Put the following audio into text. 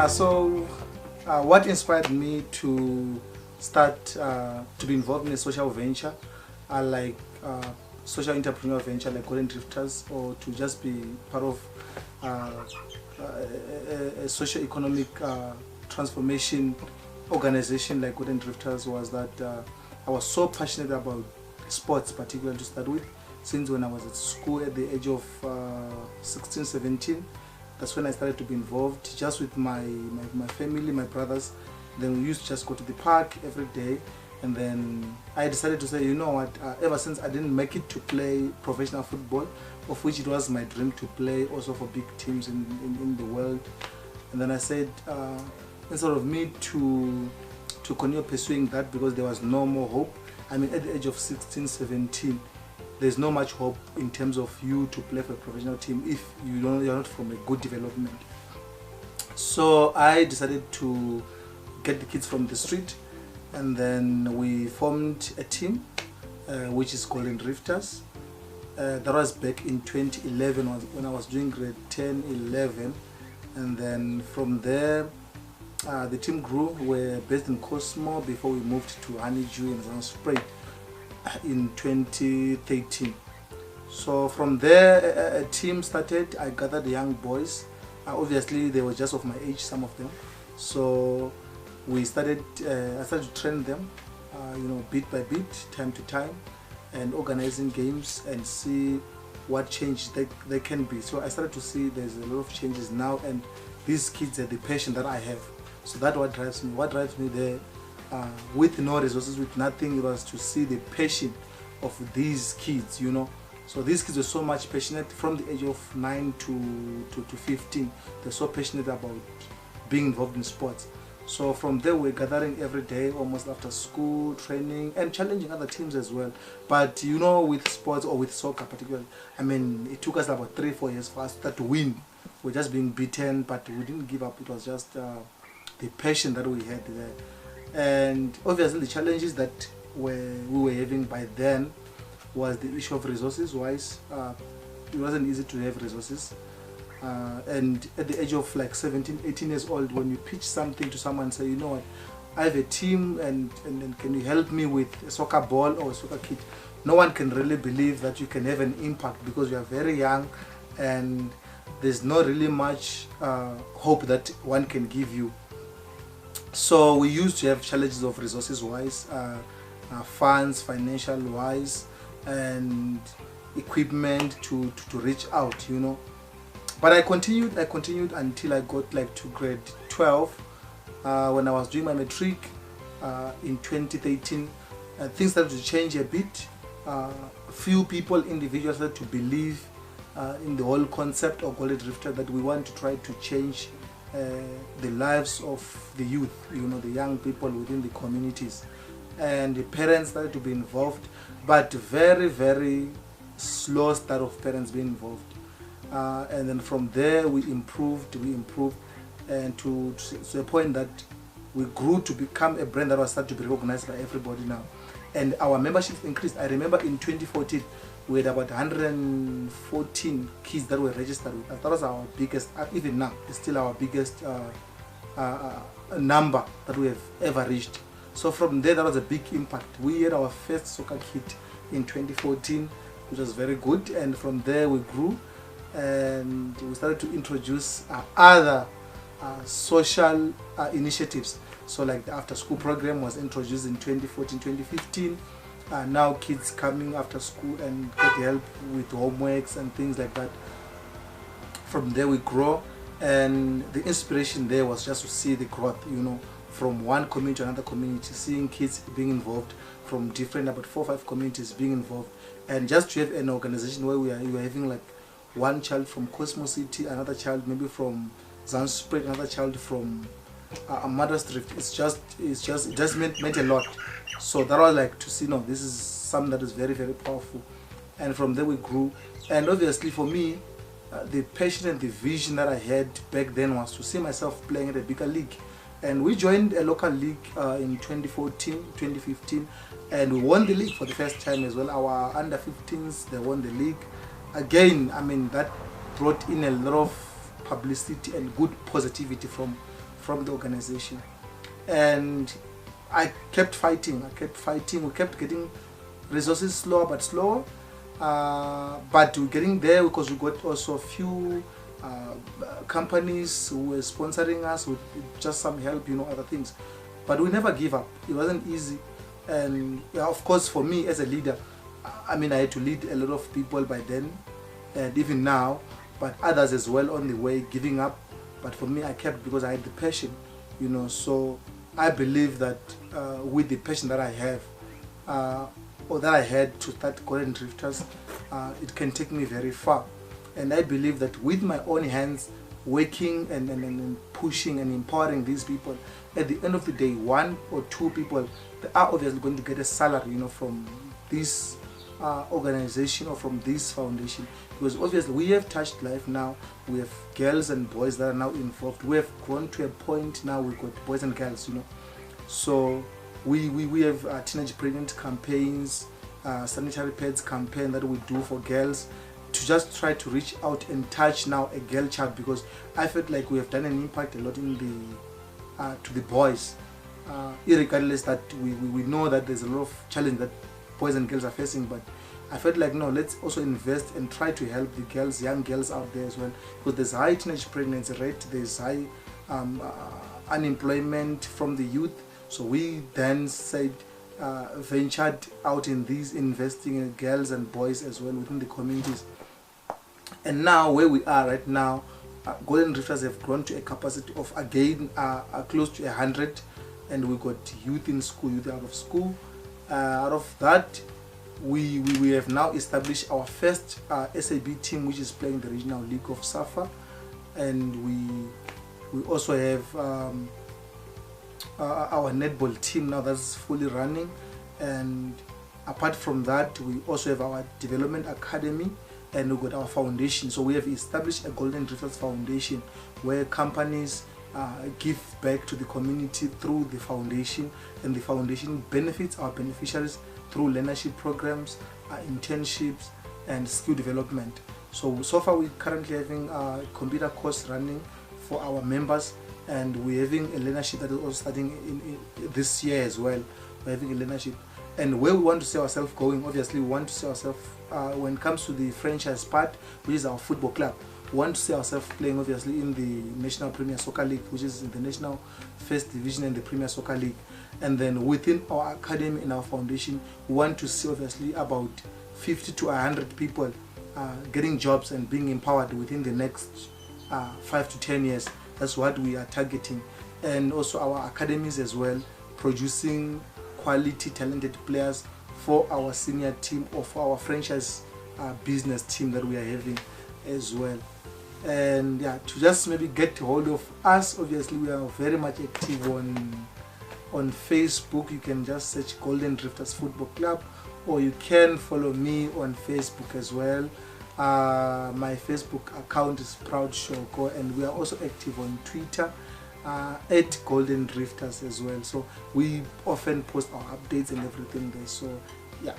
What inspired me to start to be involved in a social venture, like social entrepreneurial venture like Golden Drifters, or to just be part of a socio-economic transformation organization like Golden Drifters, was that I was so passionate about sports, particularly to start with, since when I was at school at the age of 16, 17. That's when I started to be involved just with my family, my brothers. Then we used to just go to the park every day. And then I decided to say, you know what, ever since I didn't make it to play professional football, of which it was my dream to play also for big teams in the world. And then I said, instead of me to continue pursuing that, because there was no more hope. I mean, at the age of 16, 17, there's not much hope in terms of you to play for a professional team if you're not from a good development. So I decided to get the kids from the street, and then we formed a team which is Golden Drifters. That was back in 2011 when I was doing grade 10, 11, and then from there the team grew. We were based in Cosmo before we moved to Honeydew in Zanspray in 2013. So from there a team started. I gathered young boys. Obviously they were just of my age, some of them. So we started. I started to train them, bit by bit, time to time, and organizing games and see what change they can be. So I started to see there's a lot of changes now, and these kids are the passion that I have. So that's what drives me. What drives me there, with no resources, with nothing, it was to see the passion of these kids, So these kids were so much passionate from the age of 9 to 15. They're so passionate about being involved in sports. So from there we're gathering every day, almost after school, training and challenging other teams as well. But with sports, or with soccer particularly, I mean, it took us about 3-4 years for us to win. We're just being beaten, but we didn't give up. It was just the passion that we had there. And obviously the challenges that we were having by then was the issue of resources wise. It wasn't easy to have resources. And at the age of like 17, 18 years old, when you pitch something to someone and say, you know what, I have a team and can you help me with a soccer ball or a soccer kit? No one can really believe that you can have an impact, because you are very young and there's not really much hope that one can give you. So we used to have challenges of resources wise, funds, financial wise, and equipment to reach out, But I continued until I got like to grade 12. When I was doing my matric in 2013, things started to change a bit. Few people, individuals, started to believe in the whole concept of Golden Drifter, that we want to try to change the lives of the youth, the young people within the communities. And the parents started to be involved, but very, very slow start of parents being involved. And then from there we improved, and to a point that we grew to become a brand that was started to be recognized by everybody now. And our membership increased. I remember in 2014 we had about 114 kids that were registered with us. That was our biggest, even now it's still our biggest number that we have ever reached. So from there, that was a big impact. We had our first soccer kit in 2014, which was very good, and from there we grew and we started to introduce other social initiatives. So like the after school program was introduced in 2014, 2015. Now kids coming after school and get help with homeworks and things like that. From there we grow, and the inspiration there was just to see the growth, from one community to another community, seeing kids being involved from different, about 4 or 5 communities being involved, and just to have an organization where you are having like one child from Cosmo City, another child maybe from Zanspray, another child from Mother's Drift. It just meant a lot. So that was like to see, no, this is something that is very, very powerful. And from there we grew. And obviously for me, the passion and the vision that I had back then was to see myself playing at a bigger league. And we joined a local league in 2014, 2015, and we won the league for the first time as well. Our under 15s, they won the league. Again, I mean, that brought in a lot of publicity and good positivity from from the organization. And I kept fighting. We kept getting resources slower but slower. But we're getting there because we got also a few companies who were sponsoring us with just some help, other things. But we never give up. It wasn't easy. And yeah, of course, for me as a leader, I had to lead a lot of people by then, and even now, but others as well on the way giving up. But for me, I kept because I had the passion, So I believe that with the passion that I have, or that I had to start Golden Drifters, it can take me very far. And I believe that with my own hands, working and pushing and empowering these people, at the end of the day, one or two people, they are obviously going to get a salary, from this organization or from this foundation, because obviously we have touched life now. We have girls and boys that are now involved. We have grown to a point now we've got boys and girls, So we have teenage pregnant campaigns, sanitary pads campaign that we do for girls, to just try to reach out and touch now a girl child, because I felt like we have done an impact a lot in the to the boys, irregardless that we know that there's a lot of challenge that boys and girls are facing, but I felt like, no, let's also invest and try to help the girls, young girls out there as well, because there's high teenage pregnancy rate, there's high unemployment from the youth. So we then said, ventured out in these, investing in girls and boys as well within the communities. And now where we are right now, Golden Drifters have grown to a capacity of again close to 100, and we got youth in school, youth out of school. Out of that, we have now established our first SAB team, which is playing the regional league of SAFA, and we also have our netball team now that's fully running. And apart from that, we also have our development academy, and we got our foundation. So we have established a Golden Drifters Foundation where companies give back to the community through the foundation, and the foundation benefits our beneficiaries through learnership programs, internships, and skill development. So far we're currently having a computer course running for our members, and we're having a learnership that is also starting in this year as well. We're having a learnership. And where we want to see ourselves going, obviously we want to see ourselves when it comes to the franchise part, which is our football club. We want to see ourselves playing obviously in the National Premier Soccer League, which is in the National First Division and the Premier Soccer League. And then within our academy and our foundation, we want to see obviously about 50 to 100 people getting jobs and being empowered within the next 5 to 10 years. That's what we are targeting. And also our academies as well, producing quality talented players for our senior team or for our franchise business team that we are having as well. And yeah, to just maybe get hold of us, obviously we are very much active on Facebook. You can just search Golden Drifters Football Club, or you can follow me on Facebook as well. My Facebook account is Proud Shoko, and we are also active on Twitter at Golden Drifters as well. So we often post our updates and everything there. So yeah.